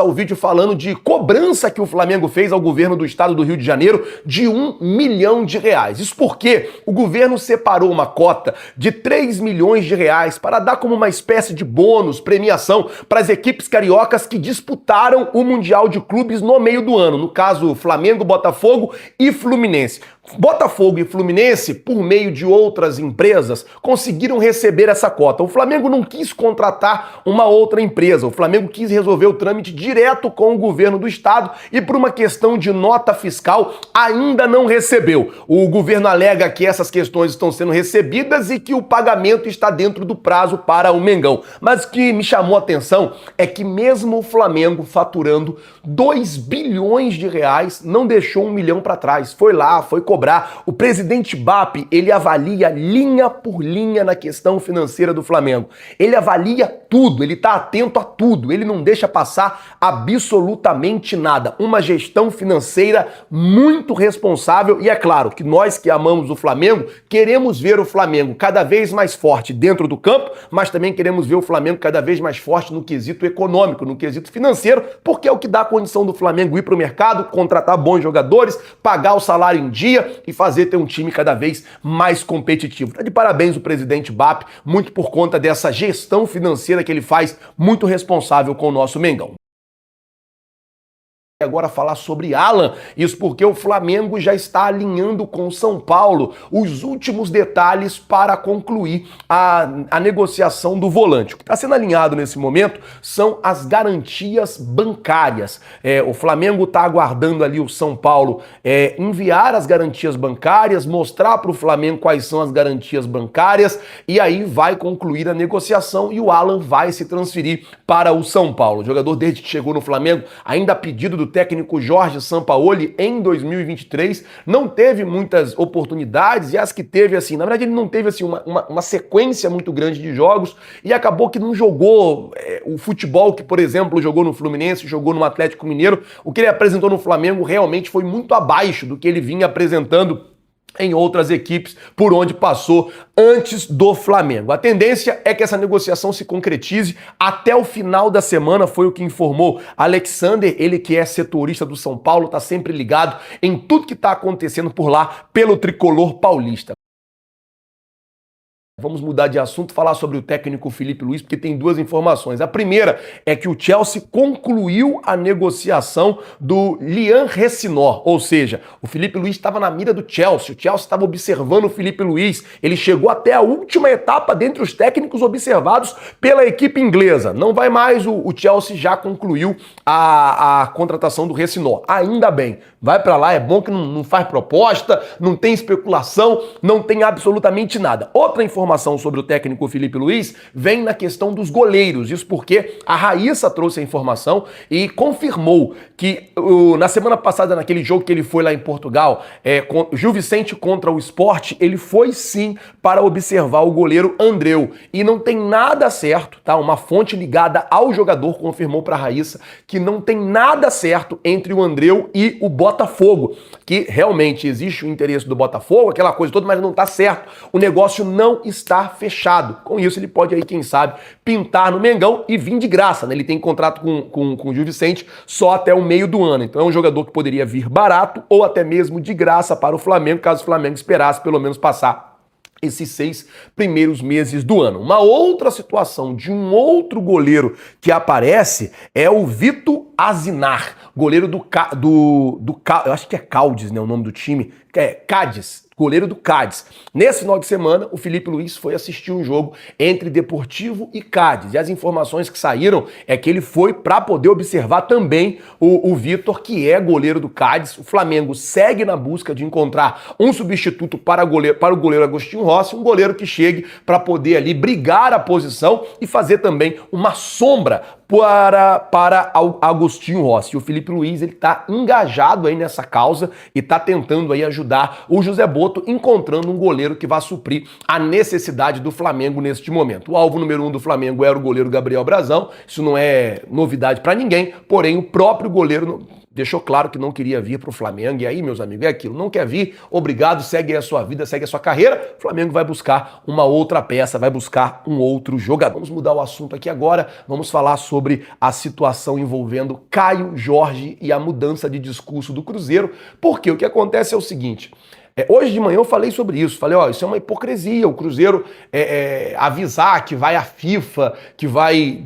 O vídeo falando de cobrança que o Flamengo fez ao governo do estado do Rio de Janeiro de R$1 milhão. Isso porque o governo separou uma cota de R$3 milhões para dar como uma espécie de bônus, premiação para as equipes cariocas que disputaram o Mundial de Clubes no meio do ano. No caso, Flamengo, Botafogo e Fluminense. Botafogo e Fluminense, por meio de outras empresas, conseguiram receber essa cota. O Flamengo não quis contratar uma outra empresa. O Flamengo quis resolver o trâmite direto com o governo do estado e, por uma questão de nota fiscal, ainda não recebeu. O governo alega que essas questões estão sendo recebidas e que o pagamento está dentro do prazo para o Mengão. Mas o que me chamou a atenção é que mesmo o Flamengo faturando R$2 bilhões, não deixou R$1 milhão para trás. Foi lá, foi cobrar. O presidente BAP, ele avalia linha por linha na questão financeira do Flamengo. Ele avalia tudo, ele está atento a tudo, ele não deixa passar absolutamente nada. Uma gestão financeira muito responsável e é claro que nós que amamos o Flamengo, queremos ver o Flamengo cada vez mais forte dentro do campo, mas também queremos ver o Flamengo cada vez mais forte no quesito econômico, no quesito financeiro, porque é o que dá a condição do Flamengo ir para o mercado, contratar bons jogadores, pagar o salário em dia e fazer ter um time cada vez mais competitivo. Tá de parabéns o presidente BAP, muito por conta dessa gestão financeira que ele faz, muito responsável com o nosso Mengão. Agora falar sobre Alan, isso porque o Flamengo já está alinhando com o São Paulo os últimos detalhes para concluir a negociação do volante. O que está sendo alinhado nesse momento são as garantias bancárias. O Flamengo está aguardando ali o São Paulo enviar as garantias bancárias, mostrar para o Flamengo quais são as garantias bancárias e aí vai concluir a negociação e o Alan vai se transferir para o São Paulo. O jogador desde que chegou no Flamengo, ainda a pedido do técnico Jorge Sampaoli em 2023, não teve muitas oportunidades e as que teve, assim, na verdade ele não teve assim, uma sequência muito grande de jogos e acabou que não jogou o futebol que, por exemplo, jogou no Fluminense, jogou no Atlético Mineiro. O que ele apresentou no Flamengo realmente foi muito abaixo do que ele vinha apresentando em outras equipes por onde passou antes do Flamengo. A tendência é que essa negociação se concretize até o final da semana, foi o que informou Alexander, ele que é setorista do São Paulo, está sempre ligado em tudo que está acontecendo por lá pelo tricolor paulista. Vamos mudar de assunto, falar sobre o técnico Filipe Luís, porque tem duas informações. A primeira é que o Chelsea concluiu a negociação do Lian Ressinor, ou seja, o Filipe Luís estava na mira do Chelsea, o Chelsea estava observando o Filipe Luís, ele chegou até a última etapa dentre os técnicos observados pela equipe inglesa. Não vai mais, o Chelsea já concluiu a contratação do Ressinor. Ainda bem, vai para lá, é bom que não faz proposta, não tem especulação, não tem absolutamente nada. Outra informação sobre o técnico Filipe Luís vem na questão dos goleiros. Isso porque a Raíssa trouxe a informação e confirmou que na semana passada, naquele jogo que ele foi lá em Portugal, Gil Vicente contra o Sport, ele foi sim para observar o goleiro Andreu. E não tem nada certo, tá? Uma fonte ligada ao jogador confirmou para a Raíssa que não tem nada certo entre o Andreu e o Botafogo. Que realmente existe o interesse do Botafogo, aquela coisa toda, mas não tá certo. O negócio não está fechado. Com isso, ele pode aí, quem sabe, pintar no Mengão e vir de graça, né? Ele tem contrato com o Gil Vicente só até o meio do ano. Então é um jogador que poderia vir barato ou até mesmo de graça para o Flamengo, caso o Flamengo esperasse pelo menos passar esses 6 primeiros meses do ano. Uma outra situação de um outro goleiro que aparece é o Vitor Azinar, goleiro eu acho que é Cádiz, né, o nome do time, Cádiz, goleiro do Cádiz. Nesse final de semana, o Filipe Luís foi assistir um jogo entre Deportivo e Cádiz. E as informações que saíram é que ele foi para poder observar também o Vitor, que é goleiro do Cádiz. O Flamengo segue na busca de encontrar um substituto para o goleiro Agostinho Rossi, um goleiro que chegue para poder ali brigar a posição e fazer também uma sombra para Agostinho Rossi. O Filipe Luís, ele tá engajado aí nessa causa e tá tentando aí ajudar o José Boto, encontrando um goleiro que vai suprir a necessidade do Flamengo neste momento. O alvo número 1 do Flamengo era o goleiro Gabriel Brazão, isso não é novidade para ninguém, porém o próprio goleiro deixou claro que não queria vir para o Flamengo. E aí, meus amigos, é aquilo. Não quer vir, obrigado, segue a sua vida, segue a sua carreira. O Flamengo vai buscar uma outra peça, vai buscar um outro jogador. Vamos mudar o assunto aqui agora. Vamos falar sobre a situação envolvendo Caio Jorge e a mudança de discurso do Cruzeiro. Porque o que acontece é o seguinte... Hoje de manhã eu falei sobre isso, falei, ó, isso é uma hipocrisia, o Cruzeiro avisar que vai à FIFA, que vai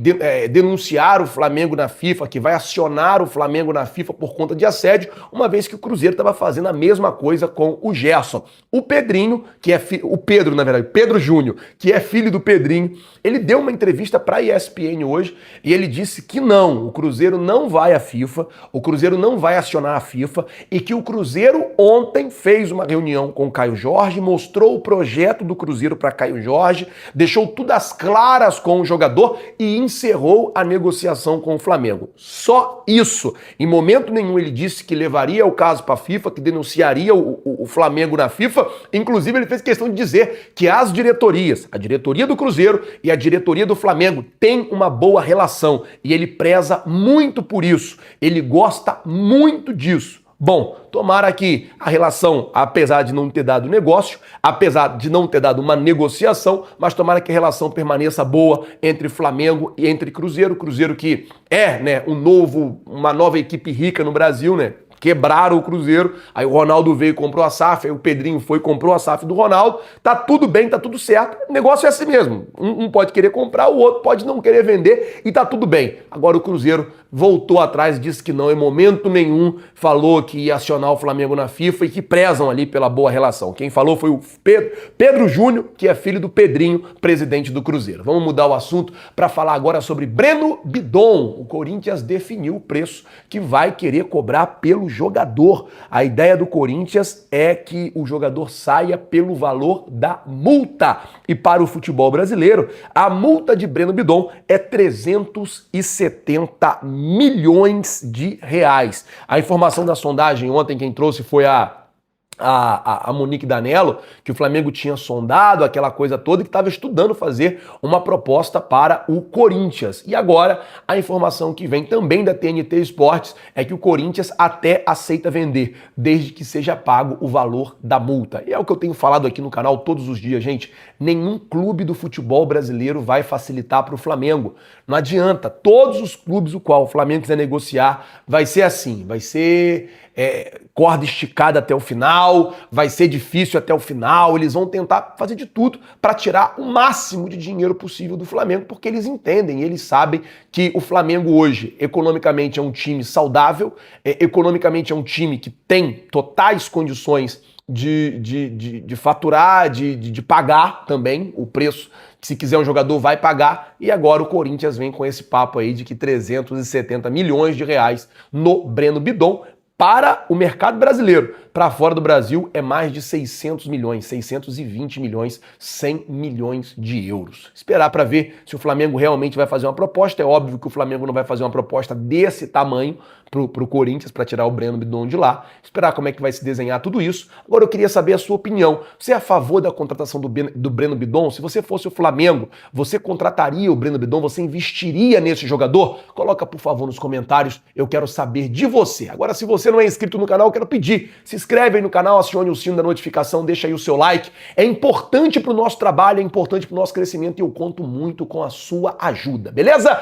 denunciar o Flamengo na FIFA, que vai acionar o Flamengo na FIFA por conta de assédio, uma vez que o Cruzeiro estava fazendo a mesma coisa com o Gerson. O Pedrinho, que é o Pedro, na verdade, Pedro Júnior, que é filho do Pedrinho, ele deu uma entrevista para a ESPN hoje e ele disse que não, o Cruzeiro não vai à FIFA, o Cruzeiro não vai acionar a FIFA e que o Cruzeiro ontem fez uma reunião com o Caio Jorge, mostrou o projeto do Cruzeiro para Caio Jorge, deixou tudo às claras com o jogador e encerrou a negociação com o Flamengo. Só isso. Em momento nenhum ele disse que levaria o caso para a FIFA, que denunciaria o Flamengo na FIFA. Inclusive ele fez questão de dizer que as diretorias, a diretoria do Cruzeiro e a diretoria do Flamengo têm uma boa relação e ele preza muito por isso. Ele gosta muito disso. Bom, tomara que a relação, apesar de não ter dado negócio, apesar de não ter dado uma negociação, mas tomara que a relação permaneça boa entre Flamengo e entre Cruzeiro. Cruzeiro que é, né, uma nova equipe rica no Brasil, né? Quebraram o Cruzeiro, aí o Ronaldo veio e comprou a SAF, aí o Pedrinho foi e comprou a SAF do Ronaldo, tá tudo bem, tá tudo certo, o negócio é assim mesmo, um pode querer comprar, o outro pode não querer vender e tá tudo bem. Agora o Cruzeiro voltou atrás, disse que não, em momento nenhum falou que ia acionar o Flamengo na FIFA e que prezam ali pela boa relação. Quem falou foi o Pedro Júnior, que é filho do Pedrinho, presidente do Cruzeiro. Vamos mudar o assunto para falar agora sobre Breno Bidon. O Corinthians definiu o preço que vai querer cobrar pelo jogador. A ideia do Corinthians é que o jogador saia pelo valor da multa. E para o futebol brasileiro, a multa de Breno Bidon é 370 milhões de reais. A informação da sondagem ontem quem trouxe foi a Monique Danello, que o Flamengo tinha sondado, aquela coisa toda, que estava estudando fazer uma proposta para o Corinthians. E agora, a informação que vem também da TNT Esportes é que o Corinthians até aceita vender, desde que seja pago o valor da multa. E é o que eu tenho falado aqui no canal todos os dias, gente. Nenhum clube do futebol brasileiro vai facilitar para o Flamengo. Não adianta. Todos os clubes o qual o Flamengo quiser negociar, vai ser assim, vai ser corda esticada até o final, vai ser difícil até o final, eles vão tentar fazer de tudo para tirar o máximo de dinheiro possível do Flamengo, porque eles entendem, eles sabem que o Flamengo hoje, economicamente, é um time saudável, economicamente é um time que tem totais condições de faturar, de pagar também o preço. Se quiser um jogador, vai pagar. E agora o Corinthians vem com esse papo aí de que 370 milhões de reais no Breno Bidon. Para o mercado brasileiro, para fora do Brasil, é mais de 600 milhões, 620 milhões, 100 milhões de euros. Esperar para ver se o Flamengo realmente vai fazer uma proposta. É óbvio que o Flamengo não vai fazer uma proposta desse tamanho pro Corinthians, para tirar o Breno Bidon de lá. Esperar como é que vai se desenhar tudo isso. Agora eu queria saber a sua opinião. Você é a favor da contratação do Breno Bidon? Se você fosse o Flamengo, você contrataria o Breno Bidon? Você investiria nesse jogador? Coloca, por favor, nos comentários. Eu quero saber de você. Agora, se você não é inscrito no canal, eu quero pedir. Se inscreve aí no canal, acione o sino da notificação, deixa aí o seu like. É importante para o nosso trabalho, é importante para o nosso crescimento e eu conto muito com a sua ajuda, beleza?